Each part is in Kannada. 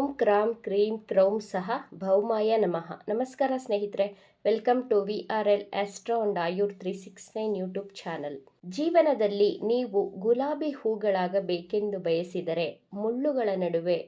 ಓಂ ಕ್ರಾಂ ಕ್ರೀಂ ಕ್ರೌಂ ಸಹ ಭೌಮಾಯ ನಮಃ. ನಮಸ್ಕಾರ ಸ್ನೇಹಿತರೆ, welcome to VRL astro and Ayur 369 YouTube channel. ಜೀವನದಲ್ಲಿ ನೀವು ಗುಲಾಬಿ ಹೂಗಳಾಗಬೇಕೆಂದು ಬಯಸಿದರೆ ಮುಳ್ಳುಗಳ ನಡುವೆ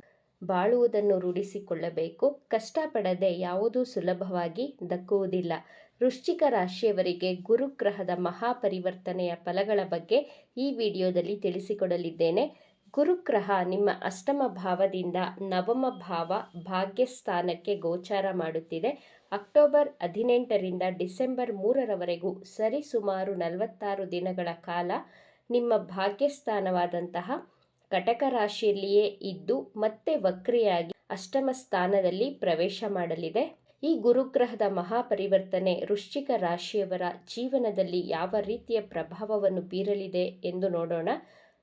ಬಾಳುವುದನ್ನು ರೂಢಿಸಿಕೊಳ್ಳಬೇಕು. ಕಷ್ಟಪಡದೆ ಯಾವುದೂ ಸುಲಭವಾಗಿ ದಕ್ಕುವುದಿಲ್ಲ. ವೃಶ್ಚಿಕ ರಾಶಿಯವರಿಗೆ ಗುರುಗ್ರಹದ ಮಹಾಪರಿವರ್ತನೆಯ ಫಲಗಳ ಬಗ್ಗೆ ಈ ವಿಡಿಯೋದಲ್ಲಿ ತಿಳಿಸಿಕೊಡಲಿದ್ದೇನೆ. ಗುರುಗ್ರಹ ನಿಮ್ಮ ಅಷ್ಟಮ ಭಾವದಿಂದ ನವಮ ಭಾವ ಭಾಗ್ಯಸ್ಥಾನಕ್ಕೆ ಗೋಚಾರ ಮಾಡುತ್ತಿದೆ. ಅಕ್ಟೋಬರ್ 18ರಿಂದ ಡಿಸೆಂಬರ್ 3ರವರೆಗೂ ಸರಿಸುಮಾರು 46 ದಿನಗಳ ಕಾಲ ನಿಮ್ಮ ಭಾಗ್ಯಸ್ಥಾನವಾದಂತಹ ಕಟಕ ರಾಶಿಯಲ್ಲಿಯೇ ಇದ್ದು ಮತ್ತೆ ವಕ್ರಿಯಾಗಿ ಅಷ್ಟಮ ಸ್ಥಾನದಲ್ಲಿ ಪ್ರವೇಶ ಮಾಡಲಿದೆ. ಈ ಗುರುಗ್ರಹದ ಮಹಾಪರಿವರ್ತನೆ ವೃಶ್ಚಿಕ ರಾಶಿಯವರ ಜೀವನದಲ್ಲಿ ಯಾವ ರೀತಿಯ ಪ್ರಭಾವವನ್ನು ಬೀರಲಿದೆ ಎಂದು ನೋಡೋಣ.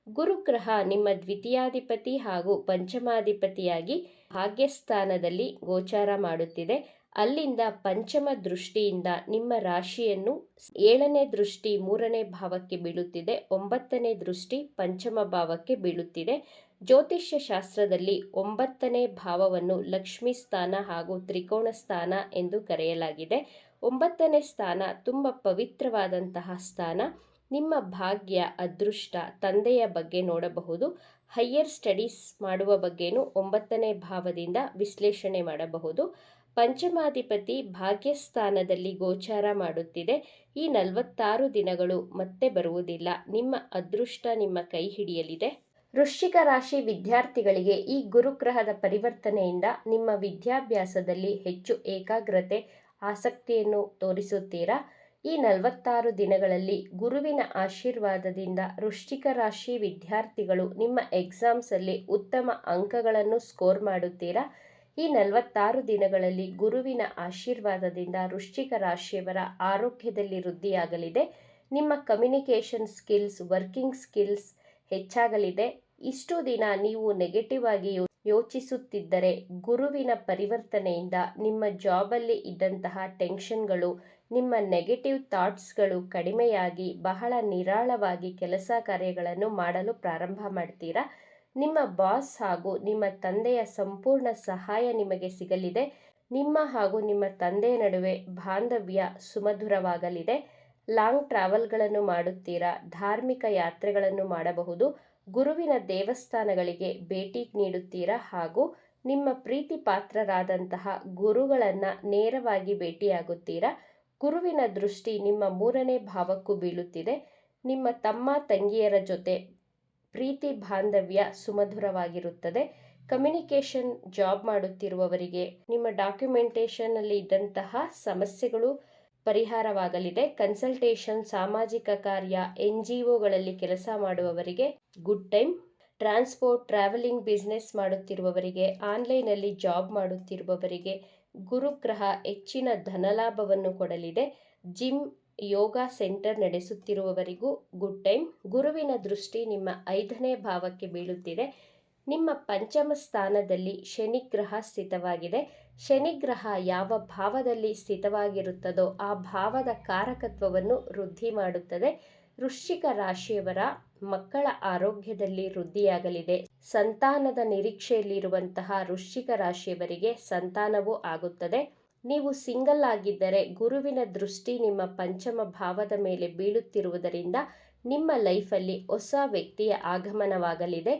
ಗುರುಗ್ರಹ ನಿಮ್ಮ ದ್ವಿತೀಯಾಧಿಪತಿ ಹಾಗೂ ಪಂಚಮಾಧಿಪತಿಯಾಗಿ ಭಾಗ್ಯಸ್ಥಾನದಲ್ಲಿ ಗೋಚಾರ ಮಾಡುತ್ತಿದೆ. ಅಲ್ಲಿಂದ ಪಂಚಮ ದೃಷ್ಟಿಯಿಂದ ನಿಮ್ಮ ರಾಶಿಯನ್ನು 7ನೇ ದೃಷ್ಟಿ 3ನೇ ಭಾವಕ್ಕೆ ಬೀಳುತ್ತಿದೆ. 9ನೇ ದೃಷ್ಟಿ ಪಂಚಮ ಭಾವಕ್ಕೆ ಬೀಳುತ್ತಿದೆ. ಜ್ಯೋತಿಷ್ಯ ಶಾಸ್ತ್ರದಲ್ಲಿ 9ನೇ ಭಾವವನ್ನು ಲಕ್ಷ್ಮೀ ಸ್ಥಾನ ಹಾಗೂ ತ್ರಿಕೋಣ ಸ್ಥಾನ ಎಂದು ಕರೆಯಲಾಗಿದೆ. 9ನೇ ಸ್ಥಾನ ತುಂಬ ಪವಿತ್ರವಾದಂತಹ ಸ್ಥಾನ. ನಿಮ್ಮ ಭಾಗ್ಯ, ಅದೃಷ್ಟ, ತಂದೆಯ ಬಗ್ಗೆ ನೋಡಬಹುದು. ಹೈಯರ್ ಸ್ಟಡೀಸ್ ಮಾಡುವ ಬಗ್ಗೆನೂ 9ನೇ ಭಾವದಿಂದ ವಿಶ್ಲೇಷಣೆ ಮಾಡಬಹುದು. ಪಂಚಮಾಧಿಪತಿ ಭಾಗ್ಯಸ್ಥಾನದಲ್ಲಿ ಗೋಚಾರ ಮಾಡುತ್ತಿದೆ. ಈ 46 ದಿನಗಳು ಮತ್ತೆ ಬರುವುದಿಲ್ಲ. ನಿಮ್ಮ ಅದೃಷ್ಟ ನಿಮ್ಮ ಕೈ ಹಿಡಿಯಲಿದೆ. ವೃಶ್ಚಿಕ ರಾಶಿ ವಿದ್ಯಾರ್ಥಿಗಳಿಗೆ ಈ ಗುರುಗ್ರಹದ ಪರಿವರ್ತನೆಯಿಂದ ನಿಮ್ಮ ವಿದ್ಯಾಭ್ಯಾಸದಲ್ಲಿ ಹೆಚ್ಚು ಏಕಾಗ್ರತೆ, ಆಸಕ್ತಿಯನ್ನು ತೋರಿಸುತ್ತೀರಾ. ಈ 46 ದಿನಗಳಲ್ಲಿ ಗುರುವಿನ ಆಶೀರ್ವಾದದಿಂದ ವೃಶ್ಚಿಕ ರಾಶಿ ವಿದ್ಯಾರ್ಥಿಗಳು ನಿಮ್ಮ ಎಕ್ಸಾಮ್ಸಲ್ಲಿ ಉತ್ತಮ ಅಂಕಗಳನ್ನು ಸ್ಕೋರ್ ಮಾಡುತ್ತೀರಾ. ಈ 46 ದಿನಗಳಲ್ಲಿ ಗುರುವಿನ ಆಶೀರ್ವಾದದಿಂದ ವೃಶ್ಚಿಕ ರಾಶಿಯವರ ಆರೋಗ್ಯದಲ್ಲಿ ವೃದ್ಧಿಯಾಗಲಿದೆ. ನಿಮ್ಮ ಕಮ್ಯುನಿಕೇಷನ್ ಸ್ಕಿಲ್ಸ್, ವರ್ಕಿಂಗ್ ಸ್ಕಿಲ್ಸ್ ಹೆಚ್ಚಾಗಲಿದೆ. ಇಷ್ಟು ದಿನ ನೀವು ನೆಗೆಟಿವ್ ಆಗಿ ಯೋಚಿಸುತ್ತಿದ್ದರೆ ಗುರುವಿನ ಪರಿವರ್ತನೆಯಿಂದ ನಿಮ್ಮ ಜಾಬಲ್ಲಿ ಇದ್ದಂತಹ ಟೆನ್ಷನ್ಗಳು, ನಿಮ್ಮ ನೆಗೆಟಿವ್ ಥಾಟ್ಸ್ಗಳು ಕಡಿಮೆಯಾಗಿ ಬಹಳ ನಿರಾಳವಾಗಿ ಕೆಲಸ ಕಾರ್ಯಗಳನ್ನು ಮಾಡಲು ಪ್ರಾರಂಭ ಮಾಡ್ತೀರಾ. ನಿಮ್ಮ ಬಾಸ್ ಹಾಗೂ ನಿಮ್ಮ ತಂದೆಯ ಸಂಪೂರ್ಣ ಸಹಾಯ ನಿಮಗೆ ಸಿಗಲಿದೆ. ನಿಮ್ಮ ಹಾಗೂ ನಿಮ್ಮ ತಂದೆಯ ನಡುವೆ ಬಾಂಧವ್ಯ ಸುಮಧುರವಾಗಲಿದೆ. ಲಾಂಗ್ ಟ್ರಾವೆಲ್ಗಳನ್ನು ಮಾಡುತ್ತೀರಾ. ಧಾರ್ಮಿಕ ಯಾತ್ರೆಗಳನ್ನು ಮಾಡಬಹುದು. ಗುರುವಿನ ದೇವಸ್ಥಾನಗಳಿಗೆ ಭೇಟಿ ನೀಡುತ್ತೀರಾ ಹಾಗೂ ನಿಮ್ಮ ಪ್ರೀತಿ ಪಾತ್ರರಾದಂತಹ ಗುರುಗಳನ್ನು ನೇರವಾಗಿ ಭೇಟಿಯಾಗುತ್ತೀರಾ. ಗುರುವಿನ ದೃಷ್ಟಿ ನಿಮ್ಮ 3ನೇ ಭಾವಕ್ಕೂ ಬೀಳುತ್ತಿದೆ. ನಿಮ್ಮ ತಮ್ಮ ತಂಗಿಯರ ಜೊತೆ ಪ್ರೀತಿ ಬಾಂಧವ್ಯ ಸುಮಧುರವಾಗಿರುತ್ತದೆ. ಕಮ್ಯುನಿಕೇಷನ್ ಜಾಬ್ ಮಾಡುತ್ತಿರುವವರಿಗೆ ನಿಮ್ಮ ಡಾಕ್ಯುಮೆಂಟೇಷನ್ ಅಲ್ಲಿ ಇದ್ದಂತಹ ಸಮಸ್ಯೆಗಳು ಪರಿಹಾರವಾಗಲಿದೆ. ಕನ್ಸಲ್ಟೇಷನ್, ಸಾಮಾಜಿಕ ಕಾರ್ಯ, NGOಗಳಲ್ಲಿ ಕೆಲಸ ಮಾಡುವವರಿಗೆ good time. Transport, travelling business ಮಾಡುತ್ತಿರುವವರಿಗೆ, ಆನ್ಲೈನಲ್ಲಿ ಜಾಬ್ ಮಾಡುತ್ತಿರುವವರಿಗೆ ಗುರುಗ್ರಹ ಹೆಚ್ಚಿನ ಧನಲಾಭವನ್ನು ಕೊಡಲಿದೆ. ಜಿಮ್, ಯೋಗ ಸೆಂಟರ್ ನಡೆಸುತ್ತಿರುವವರಿಗೂ ಗುಡ್ ಟೈಮ್. ಗುರುವಿನ ದೃಷ್ಟಿ ನಿಮ್ಮ 5ನೇ ಭಾವಕ್ಕೆ ಬೀಳುತ್ತಿದೆ. ನಿಮ್ಮ ಪಂಚಮ ಸ್ಥಾನದಲ್ಲಿ ಶನಿಗ್ರಹ ಸ್ಥಿತವಾಗಿದೆ. ಶನಿಗ್ರಹ ಯಾವ ಭಾವದಲ್ಲಿ ಸ್ಥಿತವಾಗಿರುತ್ತದೋ ಆ ಭಾವದ ಕಾರಕತ್ವವನ್ನು ವೃದ್ಧಿ ಮಾಡುತ್ತದೆ. ವೃಶ್ಚಿಕ ರಾಶಿಯವರ ಮಕ್ಕಳ ಆರೋಗ್ಯದಲ್ಲಿ ವೃದ್ಧಿಯಾಗಲಿದೆ. ಸಂತಾನದ ನಿರೀಕ್ಷೆಯಲ್ಲಿರುವಂತಹ ವೃಶ್ಚಿಕ ರಾಶಿಯವರಿಗೆ ಸಂತಾನವೂ ಆಗುತ್ತದೆ. ನೀವು ಸಿಂಗಲ್ ಆಗಿದ್ದರೆ ಗುರುವಿನ ದೃಷ್ಟಿ ನಿಮ್ಮ ಪಂಚಮ ಭಾವದ ಮೇಲೆ ಬೀಳುತ್ತಿರುವುದರಿಂದ ನಿಮ್ಮ ಲೈಫಲ್ಲಿ ಹೊಸ ವ್ಯಕ್ತಿಯ ಆಗಮನವಾಗಲಿದೆ.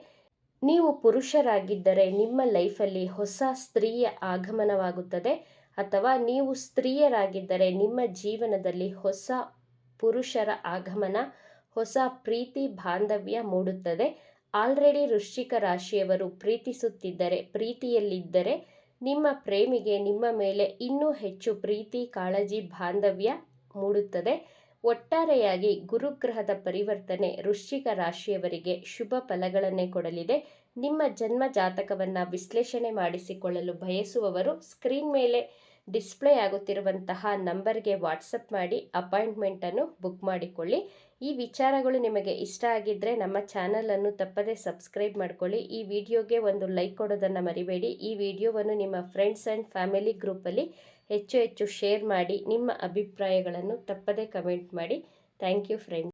ನೀವು ಪುರುಷರಾಗಿದ್ದರೆ ನಿಮ್ಮ ಲೈಫಲ್ಲಿ ಹೊಸ ಸ್ತ್ರೀಯ ಆಗಮನವಾಗುತ್ತದೆ. ಅಥವಾ ನೀವು ಸ್ತ್ರೀಯರಾಗಿದ್ದರೆ ನಿಮ್ಮ ಜೀವನದಲ್ಲಿ ಹೊಸ ಪುರುಷರ ಆಗಮನ, ಹೊಸ ಪ್ರೀತಿ ಬಾಂಧವ್ಯ ಮೂಡುತ್ತದೆ. ಆಲ್ರೆಡಿ ವೃಶ್ಚಿಕ ರಾಶಿಯವರು ಪ್ರೀತಿಸುತ್ತಿದ್ದರೆ, ಪ್ರೀತಿಯಲ್ಲಿದ್ದರೆ ನಿಮ್ಮ ಪ್ರೇಮಿಗೆ ನಿಮ್ಮ ಮೇಲೆ ಇನ್ನೂ ಹೆಚ್ಚು ಪ್ರೀತಿ, ಕಾಳಜಿ, ಬಾಂಧವ್ಯ ಮೂಡುತ್ತದೆ. ಒಟ್ಟಾರೆಯಾಗಿ ಗುರುಗ್ರಹದ ಪರಿವರ್ತನೆ ವೃಶ್ಚಿಕ ರಾಶಿಯವರಿಗೆ ಶುಭ ಫಲಗಳನ್ನೇ ಕೊಡಲಿದೆ. ನಿಮ್ಮ ಜನ್ಮ ಜಾತಕವನ್ನು ವಿಶ್ಲೇಷಣೆ ಮಾಡಿಸಿಕೊಳ್ಳಲು ಬಯಸುವವರು ಸ್ಕ್ರೀನ್ ಮೇಲೆ ಡಿಸ್ಪ್ಲೇ ಆಗುತ್ತಿರುವಂತಹ ನಂಬರ್ಗೆ ವಾಟ್ಸಪ್ ಮಾಡಿ ಅಪಾಯಿಂಟ್ಮೆಂಟನ್ನು ಬುಕ್ ಮಾಡಿಕೊಳ್ಳಿ. ಈ ವಿಚಾರಗಳು ನಿಮಗೆ ಇಷ್ಟ ಆಗಿದ್ದರೆ ನಮ್ಮ ಚಾನಲನ್ನು ತಪ್ಪದೇ ಸಬ್ಸ್ಕ್ರೈಬ್ ಮಾಡಿಕೊಳ್ಳಿ. ಈ ವಿಡಿಯೋಗೆ ಒಂದು ಲೈಕ್ ಕೊಡೋದನ್ನು ಮರಿಬೇಡಿ. ಈ ವಿಡಿಯೋವನ್ನು ನಿಮ್ಮ ಫ್ರೆಂಡ್ಸ್ ಆ್ಯಂಡ್ ಫ್ಯಾಮಿಲಿ ಗ್ರೂಪಲ್ಲಿ ಹೆಚ್ಚು ಶೇರ್ ಮಾಡಿ. ನಿಮ್ಮ ಅಭಿಪ್ರಾಯಗಳನ್ನು ತಪ್ಪದೇ ಕಮೆಂಟ್ ಮಾಡಿ. Thank you friends.